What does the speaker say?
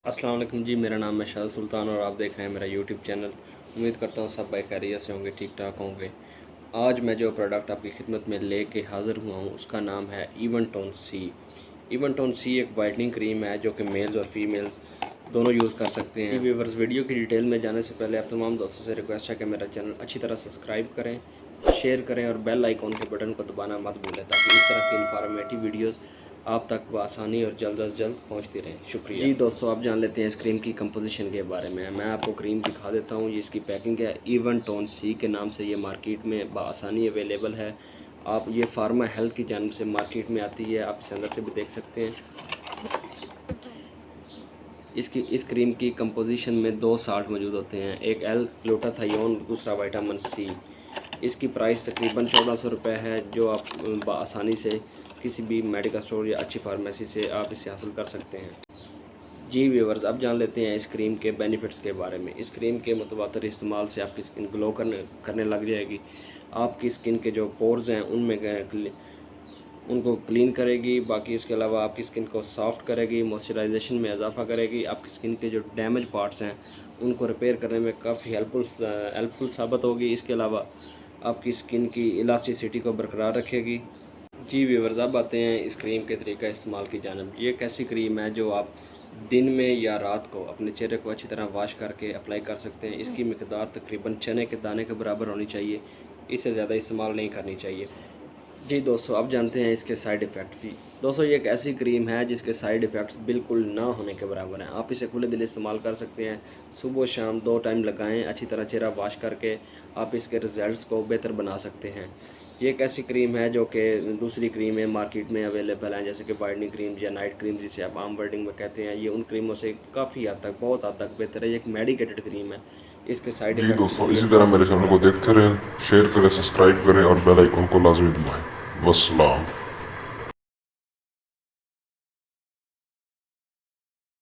अस्सलाम वालेकुम जी, मेरा नाम है शाह सुल्तान और आप देख रहे हैं मेरा यूट्यूब चैनल। उम्मीद करता हूँ सब भाई खैरियत से होंगे, ठीक ठाक होंगे। आज मैं जो प्रोडक्ट आपकी खिदमत में लेके हाज़िर हुआ हूँ उसका नाम है इवन टोन सी। इवन टोन सी एक वाइटनिंग क्रीम है जो कि मेल्स और फीमेल्स दोनों यूज़ कर सकते हैं। व्यूअर्स, वीडियो की डिटेल में जाने से पहले आप तमाम दोस्तों से रिक्वेस्ट है कि मेरा चैनल अच्छी तरह सब्सक्राइब करें, शेयर करें और बेल आइकॉन के बटन को दबाना मत भूलें ताकि इस तरह की इंफॉर्मेटिव वीडियोस आप तक बआसानी और जल्द अज जल्द पहुंचती रहें। शुक्रिया जी। दोस्तों, आप जान लेते हैं इस क्रीम की कंपोजिशन के बारे में। मैं आपको क्रीम दिखा देता हूं। ये इसकी पैकिंग है। इवन टोन सी के नाम से ये मार्केट में बआसानी अवेलेबल है। आप ये फार्मा हेल्थ की जानिब से मार्केट में आती है, आप इसे अंदर से भी देख सकते हैं। इस क्रीम की कंपोजिशन में 2 साल्ट मौजूद होते हैं, एक एल ग्लूटाथायोन, दूसरा विटामिन सी। इसकी प्राइस तकरीबन 1400 रुपये है, जो आप बआसानी से किसी भी मेडिकल स्टोर या अच्छी फार्मेसी से आप इसे हासिल कर सकते हैं। जी व्यूअर्स, अब जान लेते हैं इस क्रीम के बेनिफिट्स के बारे में। इस क्रीम के मुतवातर इस्तेमाल से आपकी स्किन ग्लो करने लग जाएगी। आपकी स्किन के जो पोर्स हैं उनको क्लीन करेगी। बाकी इसके अलावा आपकी स्किन को सॉफ्ट करेगी, मॉइस्चराइजेशन में इजाफा करेगी। आपकी स्किन के जो डैमेज पार्ट्स हैं उनको रिपेयर करने में काफ़ी हेल्पफुल साबित होगी। इसके अलावा आपकी स्किन की इलास्टिसिटी को बरकरार रखेगी। जी व्यूअर्स, अब आते हैं इस क्रीम के तरीका इस्तेमाल की जानिब। ये एक ऐसी क्रीम है जो आप दिन में या रात को अपने चेहरे को अच्छी तरह वॉश करके अप्लाई कर सकते हैं। इसकी मिकदार तकरीबन चने के दाने के बराबर होनी चाहिए, इससे ज़्यादा इस्तेमाल नहीं करनी चाहिए। जी दोस्तों, अब जानते हैं इसके साइड इफ़ेक्ट्स। जी दोस्तों, ये एक ऐसी क्रीम है जिसके साइड इफ़ेक्ट्स बिल्कुल ना होने के बराबर हैं। आप इसे खुले दिल इस्तेमाल कर सकते हैं। सुबह शाम 2 टाइम लगाएं। अच्छी तरह चेहरा वॉश करके आप इसके रिज़ल्ट्स को बेहतर बना सकते हैं। ये एक ऐसी क्रीम है जो कि दूसरी क्रीमें मार्केट में अवेलेबल हैं, जैसे कि वाइटनिंग क्रीम या नाइट क्रीम जिसे आप आम वर्डिंग में कहते हैं। ये उन क्रीमों से काफ़ी हद तक, बहुत हद तक बेहतर है। ये एक मेडिकेटेड क्रीम है। इसके साइड जी इफ़ेक्ट्स दोस्तों, इसी तरह मेरे चैनल को देखते रहें, शेयर करें, सब्सक्राइब करें और बेल आइकन को लाजमी दबाएं। वस्सलाम।